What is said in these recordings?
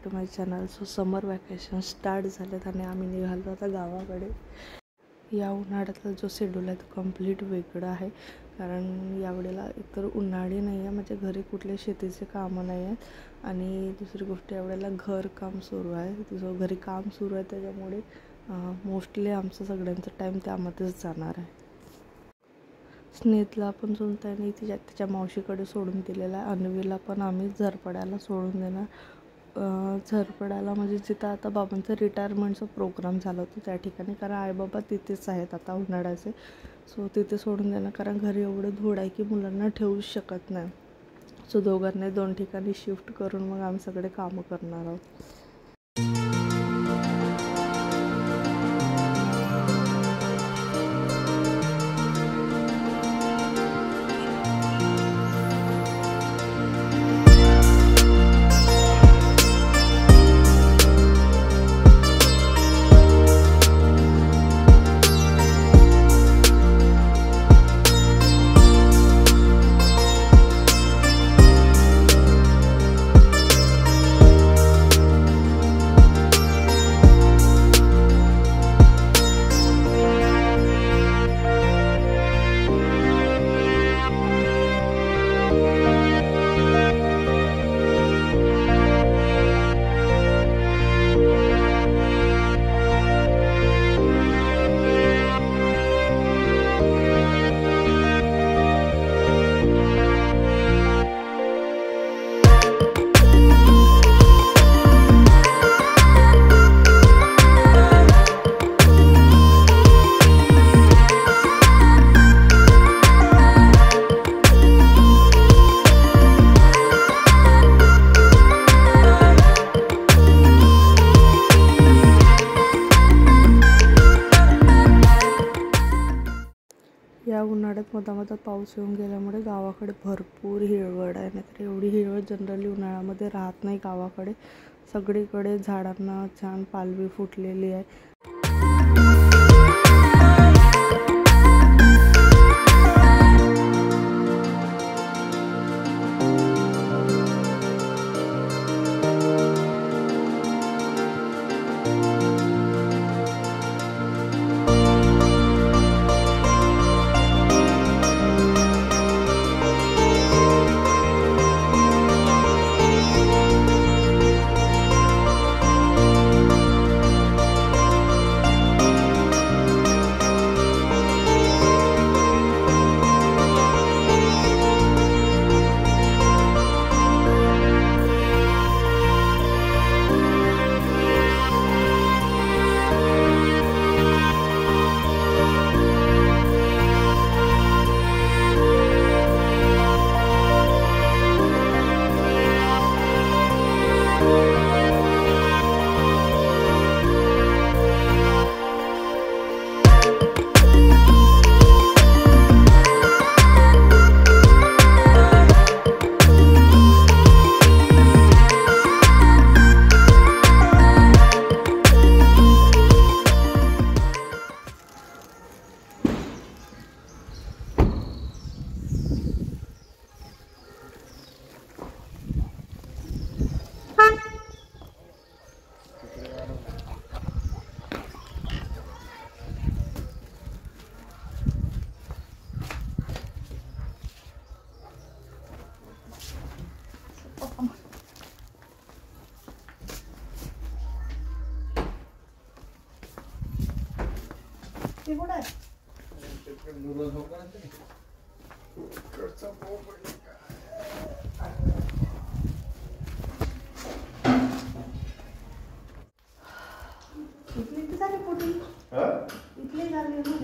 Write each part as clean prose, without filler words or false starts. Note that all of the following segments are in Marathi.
To my channel. So summer vacation start झालेत आणि आम्ही निघालो आता गावाकडे. या उन्हाळ्यातला जो शेड्यूल आहे तो कंप्लीट वेगळा आहे, कारण यावेळेला एकतर उन्हाळी नाही आहे, म्हणजे घरी कुठले शेतीचे कामं नाही आहेत आणि दुसरी गोष्ट यावेळेला घरकाम सुरू आहे. तुझं घरी काम सुरू आहे त्याच्यामुळे मोस्टली आमचं सगळ्यांचा टाईम त्यामध्येच जाणार आहे. स्नेहला पण चुलता नाही तिच्या मावशीकडे सोडून दिलेला आहे. अन्वीला पण आम्ही झरपड्याला सोडून देणार. झरपड्याला म्हणजे जिथं आता बाबांचं रिटायरमेंटचा प्रोग्राम झाला होता त्या ठिकाणी, कारण आईबाबा तिथेच आहेत आता उन्हाळ्याचे. सो तिथे सोडून देणार, कारण घरी एवढं धूळ आहे की मुलांना ठेवूच शकत नाही. सो दोघांनी 2 ठिकाणी शिफ्ट करून मग आम्ही सगळे कामं करणार आहोत. या उन्हाळ्यात मधामधात पाऊस येऊन गेल्यामुळे गावाकडे भरपूर हिरवळ आहे. नाहीतर एवढी हिरवळ जनरली उन्हाळ्यामध्ये राहत नाही गावाकडे. सगळीकडे झाडांना छान पालवी फुटलेली आहे.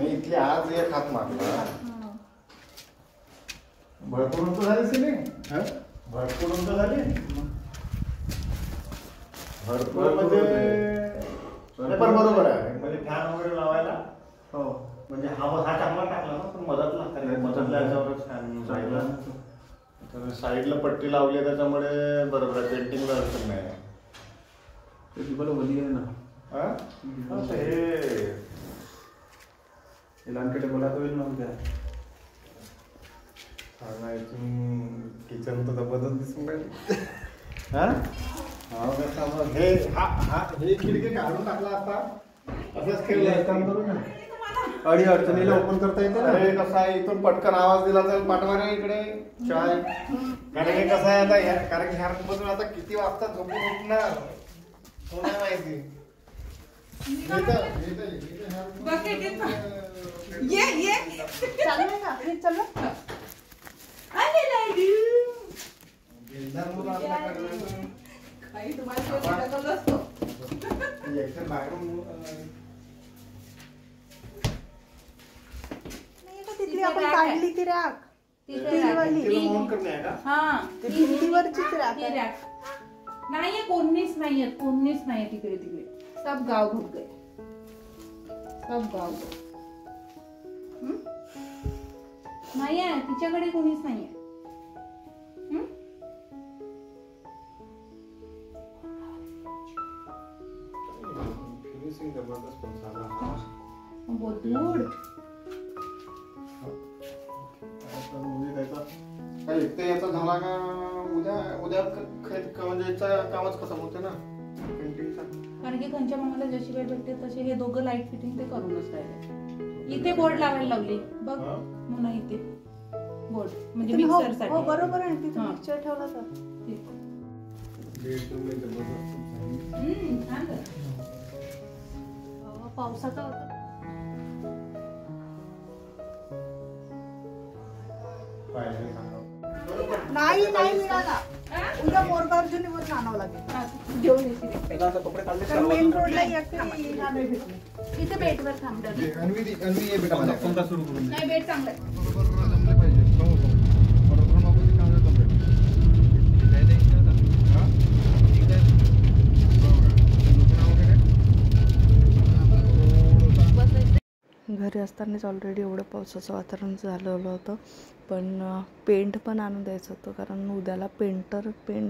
इथले आज एक हात मारला. भरपूर उंच झाली सिने. भरपूर उंच झाली. भरपूर म्हणजे पण बरोबर आहे. म्हणजे फॅन वगैरे लावायला. हो म्हणजे हा चांगला टाकला ना, पण मधातल्या याच्यावरच फॅन साईडला. तर साईडला पट्टी लावली आहे त्याच्यामुळे बरोबर आहे. पेंटिंगला अडचण नाही. वली आहे ना. हे लहानकडे बोलायला होईल ना उद्या. किचन तर जबरदस्त दिसून राहिली. हे खिडकी काढून टाकला आता असंच खेळलं काम करू ना अडी अडचणीला ओपन करता येते. अरे कसं आहे इथून पटकन आवाज दिला तर पाठवा इकडे चाय. कारण हे कसं आहे आता कारण ह्या रूममधून आता किती वाजता झोपून उठणार कोणाला माहिती. तिथली आपण काढली ती रॅक भिंतीवरचीच रॅक नाहीये. कोणीच नाहीये तिकडे सब गाव घुट गए. सब गाव नाहीये तिच्याकडे कोणीच नाहीये. याचा झाला का उद्या म्हणजे याचा कामच खतम होते ना पेंटिंगचा. कारण की खंच्या मामाला जशी वेळ भेटते तसे हे दोघं लाईट फिटिंग ते करूनच राहिले. इथे बोर्ड लावायला लावली बघ म्हणून इथे बोर्ड म्हणजे मिक्सर साठी. बरोबर आहे तिथे मिक्सर ठेवला तर पावसाचा होता. नाही मिळाला. उद्या मोरगार्जुनीवर आणावं लागेल. घेऊन येते मेन रोडला इथे बेटवर थांबलं. नाही बेट चांगला घरी असतानाच ऑलरेडी एवढं पावसाचं वातावरण झालेलं होतं. पण पेंट पण आणून द्यायचं होतं कारण उद्याला पेंट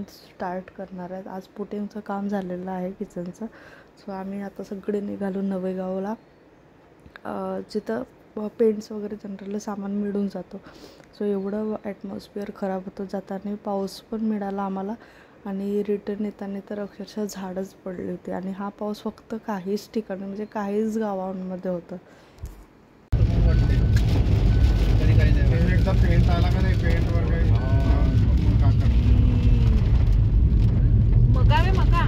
स्टार्ट करणार आहेत. आज पुटिंगचं काम झालेलं आहे किचनचं. सो आम्ही आता सगळे निघालो नवेगावला जिथं पेंट्स वगैरे जनरली सामान मिळून जातो. सो एवढं ॲटमॉस्फिअर खराब होतं. जाताना पाऊस पण मिळाला आम्हाला आणि रिटर्न येताना तर अक्षरशः झाडच पडली होती. आणि हा पाऊस फक्त काहीच ठिकाणी म्हणजे काहीच गावांमध्ये होतं. एकदा पेंट आला का नाही पेंट वर काही मका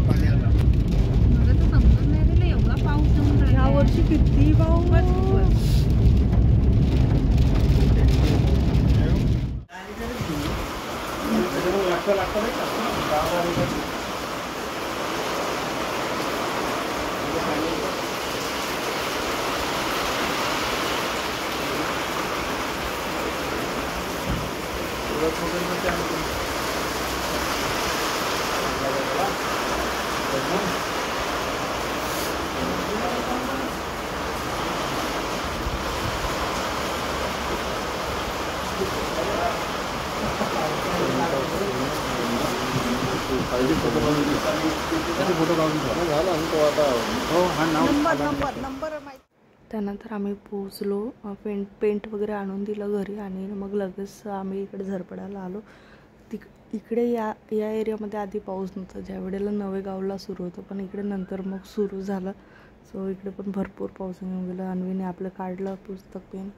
पाणी आला. एवढा पाऊस येऊन ह्या वर्षी किती पाऊस. त्यानंतर आम्ही पोहोचलो. पेंट वगैरे आणून दिलं घरी आणि मग लगेच आम्ही इकडे झरपडायला आलो. इकडे या एरियामध्ये आधी पाऊस नव्हता ज्या वेळेला नवेगावला सुरू होतं. पण इकडे नंतर मग सुरू झालं. सो इकडे पण भरपूर पाऊस येऊन गेला. अन्वीने आपलं काढलं पुस्तक पेन.